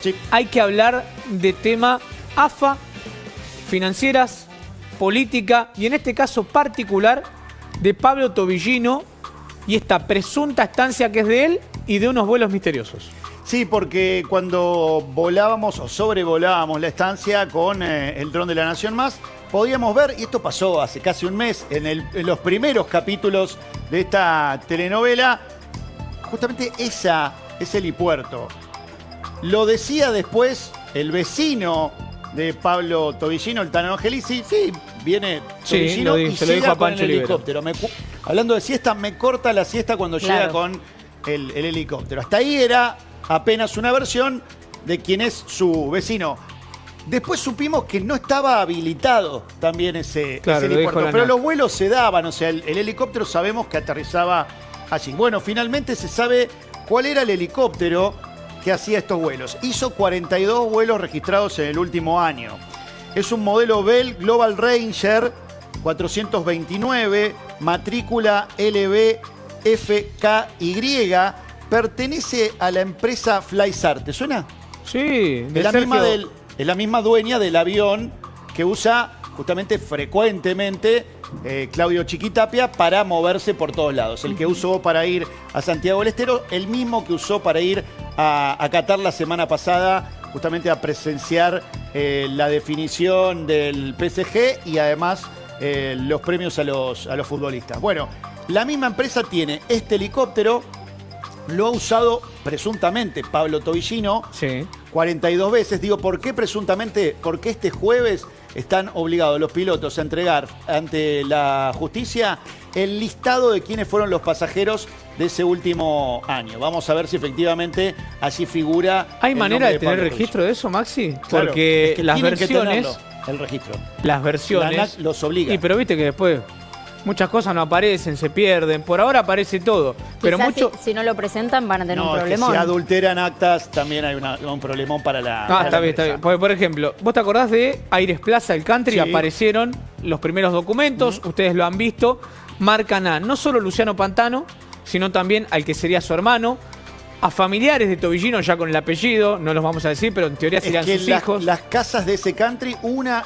Sí. Hay que hablar de tema AFA, financieras, política y en este caso particular de Pablo Tobillino y esta presunta estancia que es de él y de unos vuelos misteriosos. Sí, porque cuando volábamos o sobrevolábamos la estancia con el dron de La Nación Más, podíamos ver, y esto pasó hace casi un mes, en los primeros capítulos de esta telenovela, justamente ese helipuerto. Lo decía después el vecino de Pablo Tobillino, el Tano Angelici. Sí, viene Tobillino y llega con el helicóptero. Hablando de siesta, me corta la siesta cuando llega con el helicóptero. Hasta ahí era apenas una versión de quién es su vecino. Después supimos que no estaba habilitado también ese helipuerto, pero los vuelos se daban, o sea, el helicóptero sabemos que aterrizaba allí. Bueno, finalmente se sabe cuál era el helicóptero que hacía estos vuelos. Hizo 42 vuelos registrados en el último año. Es un modelo Bell Global Ranger 429, matrícula LBFKY, pertenece a la empresa Flysar. ¿Te suena? Sí, es la misma dueña del avión que usa justamente frecuentemente Claudio Chiquitapia para moverse por todos lados. El que usó para ir a Santiago del Estero, el mismo que usó para ir a Qatar la semana pasada, justamente a presenciar la definición del PSG y además los premios a los futbolistas. Bueno, la misma empresa tiene este helicóptero, lo ha usado presuntamente Pablo Tobillino 42 veces. Digo, ¿por qué presuntamente? Porque este jueves están obligados los pilotos a entregar ante la justicia el listado de quiénes fueron los pasajeros de ese último año. Vamos a ver si efectivamente allí figura. ¿Hay manera de tener registro de eso, Maxi? Claro, porque es que las tienen versiones. que tenerlo, el registro. Las versiones. La ANAC los obliga. Y pero viste que después muchas cosas no aparecen, se pierden. Por ahora aparece todo. Pero mucho... si no lo presentan van a tener un problemón. Si adulteran actas también hay un problemón para la. Está bien. Porque, por ejemplo, ¿vos te acordás de Aires Plaza, el country? Sí. Aparecieron los primeros documentos, ustedes lo han visto. Marcan a no solo Luciano Pantano, sino también al que sería su hermano, a familiares de Tobillino ya con el apellido, no los vamos a decir, pero en teoría serían sus hijos. Las casas de ese country, una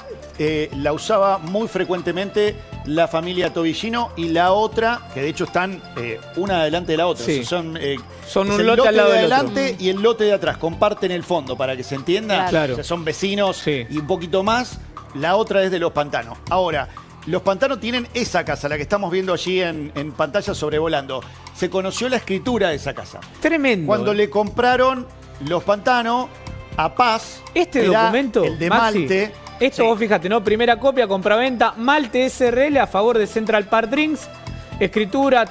la usaba muy frecuentemente la familia Tobillino y la otra, que de hecho están una delante de la otra. Sí. O sea, son un lote al lado de del adelante otro. Y el lote de atrás. Comparten el fondo para que se entienda. Claro. O sea, son vecinos y un poquito más. La otra es de Los Pantanos. Ahora, Los Pantanos tienen esa casa, la que estamos viendo allí en pantalla sobrevolando. Se conoció la escritura de esa casa. Tremendo. Cuando le compraron Los Pantanos a Paz, este documento, el de Maxi, Malte. Esto vos fíjate, ¿no? Primera copia, compraventa, Malte SRL a favor de Central Park Drinks. Escritura,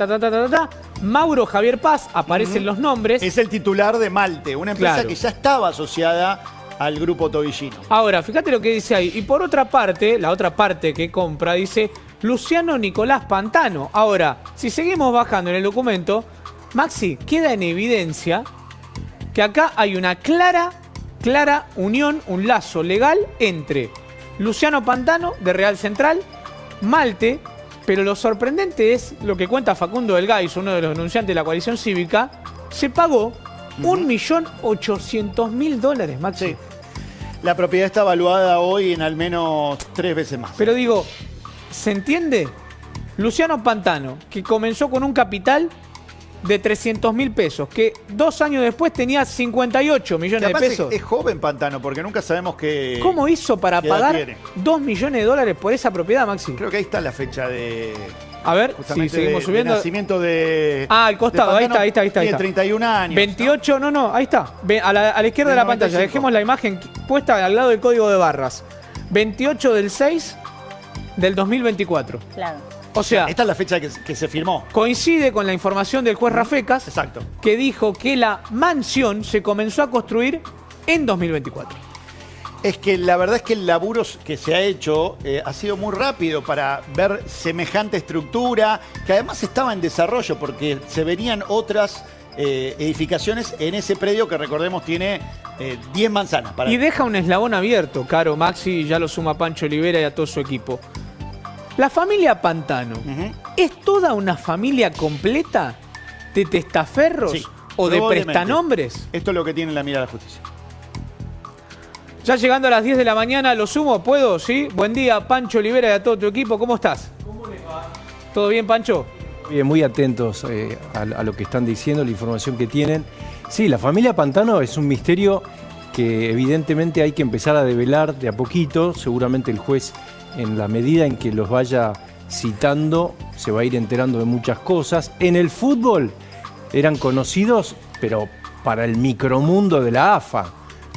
Mauro Javier Paz, aparecen los nombres. Es el titular de Malte, una empresa que ya estaba asociada al grupo Tobillino. Ahora, fíjate lo que dice ahí. Y por otra parte, la otra parte que compra dice Luciano Nicolás Pantano. Ahora, si seguimos bajando en el documento, Maxi, queda en evidencia que acá hay una clara unión, un lazo legal entre Luciano Pantano de Real Central, Malte, pero lo sorprendente es lo que cuenta Facundo Del Gaiso, uno de los denunciantes de la coalición cívica, se pagó 1.800.000 Maxi. Sí. La propiedad está evaluada hoy en al menos 3 veces más. Pero digo, ¿se entiende? Luciano Pantano, que comenzó con un capital de 300.000 pesos, que 2 años después tenía 58 millones de pesos. Es joven Pantano, porque nunca sabemos qué. ¿Cómo hizo para pagar 2 millones de dólares por esa propiedad, Maxi? Creo que ahí está la fecha de. A ver, si seguimos subiendo. De nacimiento de. Al costado, ahí está. Tiene 31 años. 28, no, ahí está. A la izquierda de la pantalla, dejemos la imagen puesta al lado del código de barras. 28 del 6 del 2024. Claro. O sea, esta es la fecha que se firmó. Coincide con la información del juez Rafecas, que dijo que la mansión se comenzó a construir en 2024. Es que la verdad es que el laburo que se ha hecho ha sido muy rápido para ver semejante estructura, que además estaba en desarrollo porque se venían otras edificaciones en ese predio que recordemos tiene 10 manzanas. Y deja un eslabón abierto, Caro, Maxi, y ya lo suma Pancho Olivera y a todo su equipo. La familia Pantano, ¿es toda una familia completa de testaferros o de prestanombres? Esto es lo que tiene la mirada de la justicia. Ya llegando a las 10 de la mañana, lo sumo, ¿puedo? ¿Sí? Buen día, Pancho Olivera y a todo tu equipo, ¿cómo estás? ¿Cómo les va? ¿Todo bien, Pancho? Bien, muy atentos a lo que están diciendo, la información que tienen. Sí, la familia Pantano es un misterio que evidentemente hay que empezar a develar de a poquito. Seguramente el juez, en la medida en que los vaya citando, se va a ir enterando de muchas cosas. En el fútbol eran conocidos, pero para el micromundo de la AFA.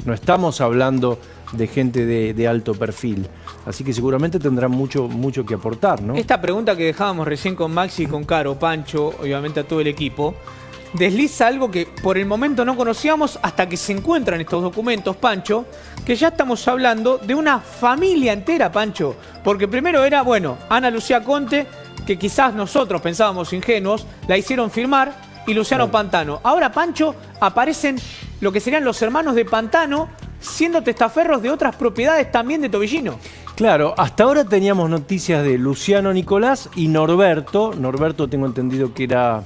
No estamos hablando de gente de alto perfil. Así que seguramente tendrán mucho que aportar, ¿no? Esta pregunta que dejábamos recién con Maxi y con Caro, Pancho, obviamente a todo el equipo, desliza algo que por el momento no conocíamos hasta que se encuentran estos documentos, Pancho, que ya estamos hablando de una familia entera, Pancho. Porque primero era, bueno, Ana Lucía Conte, que quizás nosotros pensábamos ingenuos, la hicieron firmar, y Luciano Pantano. Ahora, Pancho, aparecen lo que serían los hermanos de Pantano siendo testaferros de otras propiedades también de Tobillino. Claro, hasta ahora teníamos noticias de Luciano Nicolás y Norberto. Norberto tengo entendido que era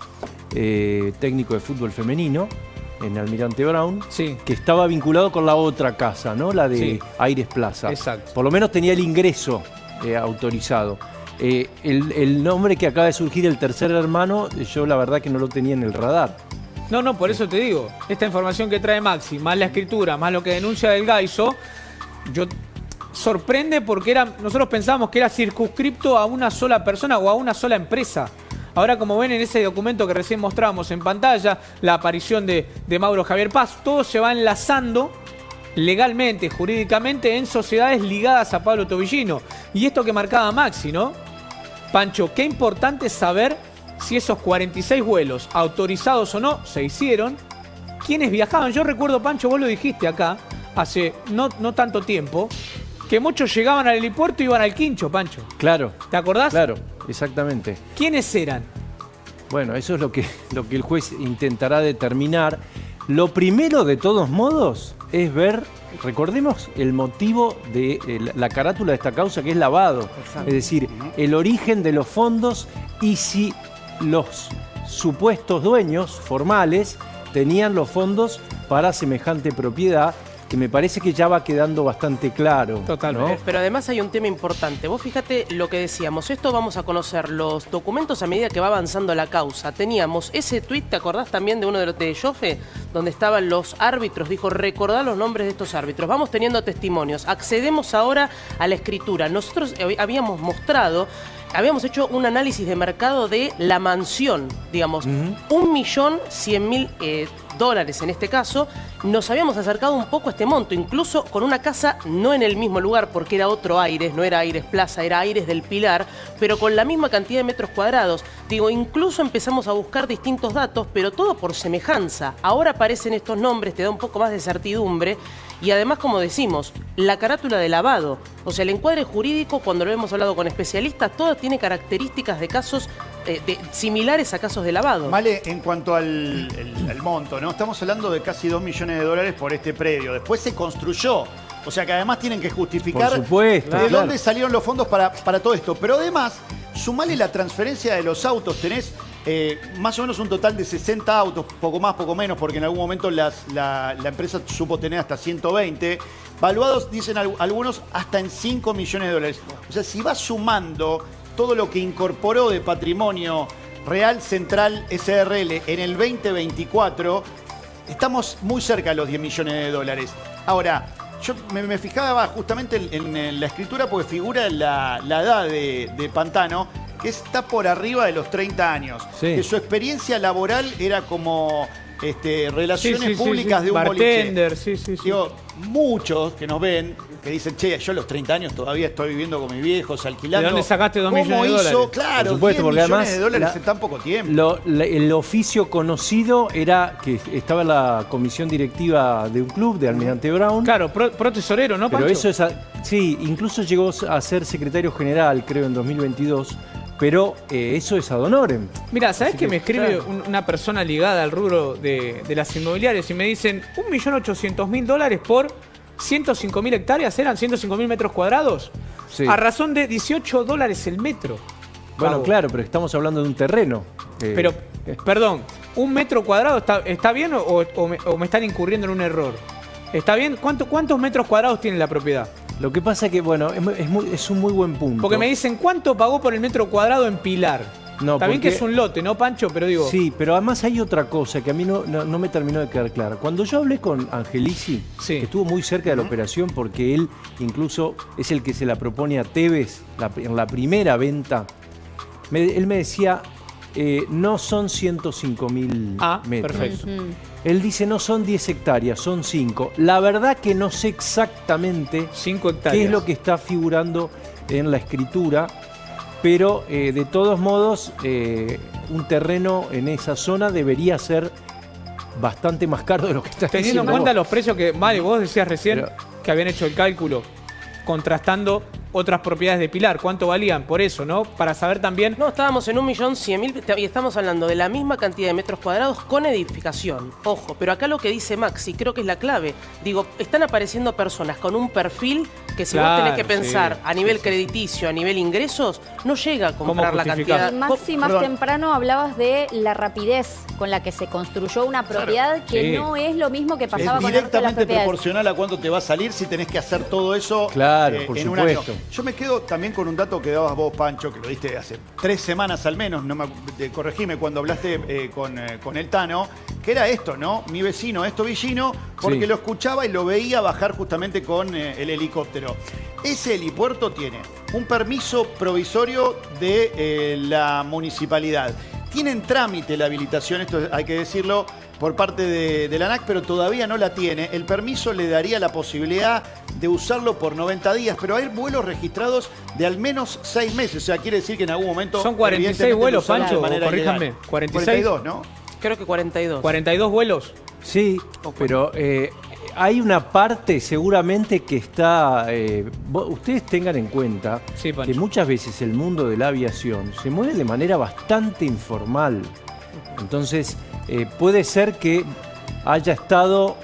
técnico de fútbol femenino en Almirante Brown, sí, que estaba vinculado con la otra casa, ¿no? La de sí, Aires Plaza. Exacto. Por lo menos tenía el ingreso autorizado. El nombre que acaba de surgir, el tercer hermano, yo la verdad que no lo tenía en el radar. No, por eso te digo, esta información que trae Maxi, más la escritura, más lo que denuncia del Gaiso, sorprende porque nosotros pensábamos que era circunscripto a una sola persona o a una sola empresa. Ahora, como ven en ese documento que recién mostramos en pantalla, la aparición de Mauro Javier Paz, todo se va enlazando legalmente, jurídicamente, en sociedades ligadas a Pablo Tobillino. Y esto que marcaba Maxi, ¿no? Pancho, qué importante saber si esos 46 vuelos, autorizados o no, se hicieron, quiénes viajaban. Yo recuerdo, Pancho, vos lo dijiste acá, hace no tanto tiempo, que muchos llegaban al helipuerto y iban al Quincho, Pancho. Claro. ¿Te acordás? Claro, exactamente. ¿Quiénes eran? Bueno, eso es lo que el juez intentará determinar. Lo primero, de todos modos, es ver, recordemos el motivo de la carátula de esta causa, que es lavado. Exacto. Es decir, el origen de los fondos y si los supuestos dueños formales tenían los fondos para semejante propiedad, que me parece que ya va quedando bastante claro. Totalmente. ¿No? Pero además hay un tema importante. Vos fíjate lo que decíamos. Esto vamos a conocer los documentos a medida que va avanzando la causa. Teníamos ese tuit, ¿te acordás también de uno de los de Joffe? Donde estaban los árbitros. Dijo, recordá los nombres de estos árbitros. Vamos teniendo testimonios. Accedemos ahora a la escritura. Nosotros habíamos hecho un análisis de mercado de la mansión, digamos, $1.100.000 en este caso. Nos habíamos acercado un poco a este monto, incluso con una casa no en el mismo lugar, porque era otro Aires, no era Aires Plaza, era Aires del Pilar, pero con la misma cantidad de metros cuadrados. Digo, incluso empezamos a buscar distintos datos, pero todo por semejanza. Ahora aparecen estos nombres, te da un poco más de certidumbre. Y además, como decimos, la carátula de lavado, o sea, el encuadre jurídico, cuando lo hemos hablado con especialistas, todo tiene características de casos similares a casos de lavado. Vale, en cuanto al monto, ¿no? Estamos hablando de casi $2 millones por este predio. Después se construyó. O sea que además tienen que justificar por supuesto, de dónde salieron los fondos para todo esto. Pero además, sumale la transferencia de los autos. Tenés más o menos un total de 60 autos, poco más, poco menos, porque en algún momento la empresa supo tener hasta 120, valuados, dicen algunos, hasta en $5 millones. O sea, si vas sumando todo lo que incorporó de patrimonio Real Central SRL en el 2024, estamos muy cerca de los $10 millones. Ahora, yo me fijaba justamente en la escritura porque figura la edad de Pantano, que está por arriba de los 30 años. Sí. Que su experiencia laboral era como relaciones públicas de un bartender, boliche. Digo, muchos que nos ven, que dicen, che, yo a los 30 años todavía estoy viviendo con mis viejos, alquilando. ¿De dónde sacaste $2 millones? Claro, por supuesto, porque $10 además millones en tan poco tiempo. El oficio conocido era que estaba en la comisión directiva de un club, de Almirante Brown. Claro, pro tesorero, ¿no, Pancho? Pero eso es... Sí, incluso llegó a ser secretario general, creo, en 2022. Pero eso es ad honorem. Mira, ¿sabés que me escribe una persona ligada al rubro de las inmobiliarias y me dicen $1.800.000 por 105.000 hectáreas? ¿Eran 105.000 metros cuadrados? Sí. A razón de $18 el metro. Bueno, Cabo. Claro, pero estamos hablando de un terreno. Pero, perdón, ¿un metro cuadrado está bien o me están incurriendo en un error? ¿Está bien? ¿Cuántos metros cuadrados tiene la propiedad? Lo que pasa es que, bueno, es un muy buen punto. Porque me dicen, ¿cuánto pagó por el metro cuadrado en Pilar? No, Está bien que porque- es un lote, ¿no, Pancho? Pero digo... Sí, pero además hay otra cosa que a mí no me terminó de quedar clara. Cuando yo hablé con Angelici, Sí. que estuvo muy cerca de la operación porque él incluso es el que se la propone a Tevez en la primera venta, él me decía, no son 105.000 metros. Perfecto. Él dice, no son 10 hectáreas, son 5. La verdad que no sé exactamente 5 hectáreas. qué es lo que está figurando en la escritura, pero de todos modos, un terreno en esa zona debería ser bastante más caro de lo que está Teniendo en diciendo cuenta vos. los precios que, Mario, vos decías recién Pero- que habían hecho el cálculo contrastando otras propiedades de Pilar. ¿Cuánto valían? Por eso, ¿no? Para saber también... No, estábamos en 1.100.000 y estamos hablando de la misma cantidad de metros cuadrados con edificación. Ojo, pero acá lo que dice Maxi, creo que es la clave. Digo, están apareciendo personas con un perfil que si Claro, vos tenés que pensar sí, a nivel crediticio, a nivel ingresos, no llega a comprar la justificar? cantidad. Y Maxi, más Perdón. temprano hablabas de la rapidez con la que se construyó una propiedad que Sí. no es lo mismo que Es pasaba con el resto de las directamente propiedades. proporcional a cuánto te va a salir si tenés que hacer todo eso Claro, por en un año. supuesto. Yo me quedo también con un dato que dabas vos, Pancho, que lo diste hace 3 semanas al menos, corregime, cuando hablaste con el Tano, que era esto, ¿no? Mi vecino es tobillino, porque Sí. lo escuchaba y lo veía bajar justamente con el helicóptero. Ese helipuerto tiene un permiso provisorio de la municipalidad. Tiene en trámite la habilitación, esto hay que decirlo, por parte de la ANAC, pero todavía no la tiene. El permiso le daría la posibilidad de usarlo por 90 días, pero hay vuelos registrados de al menos 6 meses. O sea, quiere decir que en algún momento... Son 46 evidentemente, vuelos, lo usaron Pancho, de manera corríjame. ilegal. 46. 42, ¿no? Creo que 42. 42 vuelos. Sí, pero hay una parte seguramente que está... ustedes tengan en cuenta Sí, Pancho. que muchas veces el mundo de la aviación se mueve de manera bastante informal. Entonces, puede ser que haya estado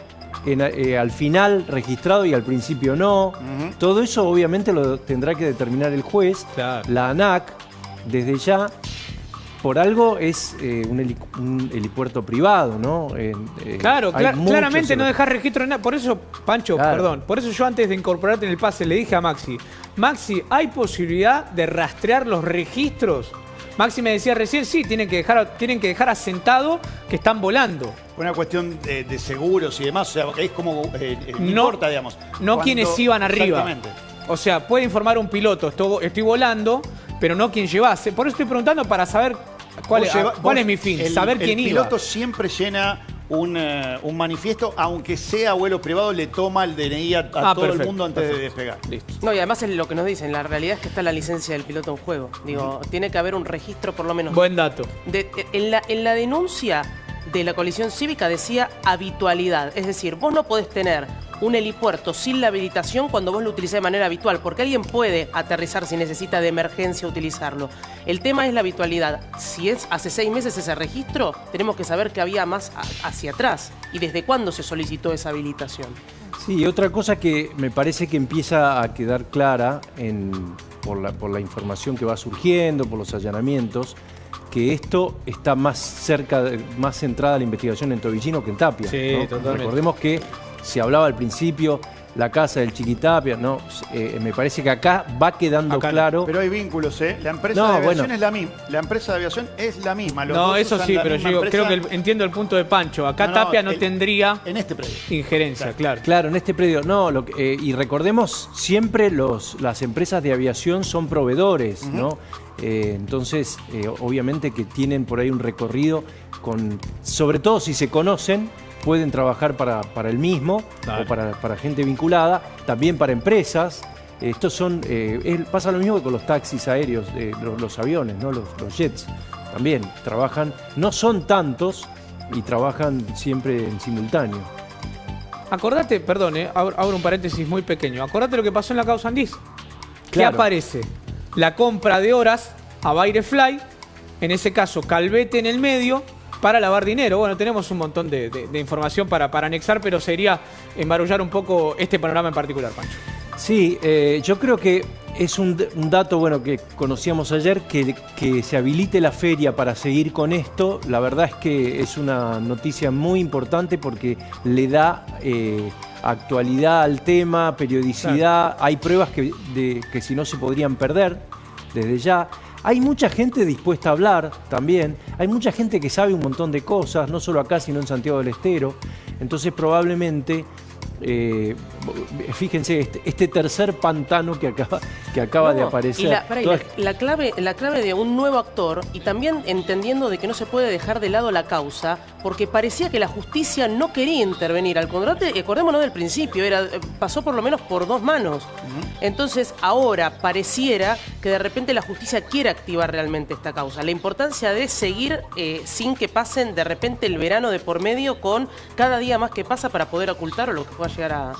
al final registrado y al principio no. Todo eso obviamente lo tendrá que determinar el juez. Claro. La ANAC, desde ya, por algo es un helipuerto privado, ¿no? Claro, Hay muchos claramente no heli- dejar registro de nada. Por eso, Pancho, Claro. perdón, por eso yo antes de incorporarte en el pase le dije a Maxi, ¿hay posibilidad de rastrear los registros? Maxi me decía recién, sí, tienen que dejar asentado que están volando. Una cuestión de seguros y demás, o sea, es como... no No- importa, digamos. No quienes iban arriba. Exactamente. O sea, puede informar un piloto, estoy volando, pero no quién llevase. Por eso estoy preguntando para saber cuál Vos es mi fin, el- saber quién El iba. piloto siempre llena un manifiesto, aunque sea vuelo privado, le toma el DNI a todo perfecto, el mundo antes de perfecto. despegar. Listo. No, y además es lo que nos dicen, la realidad es que está la licencia del piloto en juego. Digo, tiene que haber un registro por lo menos. Buen dato. En la denuncia de la colisión cívica decía habitualidad. Es decir, vos no podés tener un helipuerto sin la habilitación cuando vos lo utilizás de manera habitual, porque alguien puede aterrizar si necesita de emergencia utilizarlo. El tema es la habitualidad. Si es hace 6 meses ese registro, tenemos que saber que había más hacia atrás. ¿Y desde cuándo se solicitó esa habilitación? Sí, otra cosa que me parece que empieza a quedar clara por la información que va surgiendo, por los allanamientos, que esto está más cerca, más centrada la investigación en Tobillino que en Tapia. Sí, ¿no? totalmente. Recordemos que se hablaba al principio la casa del Chiquitapia, ¿no? Me parece que acá va quedando Acá no, claro. Pero hay vínculos, ¿eh? La empresa No, de aviación bueno. es la misma. La empresa de aviación es la misma. Los No, dos eso usan sí, la pero misma yo empresa creo que entiendo el punto de Pancho. Acá Tapia no tendría en este predio. injerencia, claro. Claro, en este predio. No, y recordemos, siempre las empresas de aviación son proveedores, ¿no? Entonces, obviamente que tienen por ahí un recorrido sobre todo si se conocen, pueden trabajar para el mismo, Claro. o para gente vinculada, también para empresas. Estos son, pasa lo mismo que con los taxis aéreos, los aviones, ¿no? Los jets también trabajan, no son tantos y trabajan siempre en simultáneo. Acordate, perdón, abro un paréntesis muy pequeño. Acordate lo que pasó en la causa Andís. ¿Qué Claro. aparece? La compra de horas a Bairefly, en ese caso Calvete en el medio, para lavar dinero. Bueno, tenemos un montón de información para anexar, pero sería embarullar un poco este panorama en particular, Pancho. Sí, yo creo que es un dato bueno que conocíamos ayer, que se habilite la feria para seguir con esto. La verdad es que es una noticia muy importante porque le da actualidad al tema, periodicidad. Hay pruebas que si no se podrían perder desde ya. Hay mucha gente dispuesta a hablar también. Hay mucha gente que sabe un montón de cosas, no solo acá, sino en Santiago del Estero. Entonces probablemente, fíjense, este tercer pantano que acaba de aparecer. Y la clave de un nuevo actor, y también entendiendo de que no se puede dejar de lado la causa, porque parecía que la justicia no quería intervenir. Al contrario, acordémonos del principio, pasó por lo menos por 2 manos. Entonces ahora pareciera que de repente la justicia quiere activar realmente esta causa. La importancia de seguir sin que pasen de repente el verano de por medio, con cada día más que pasa para poder ocultar o lo que pueda llegar a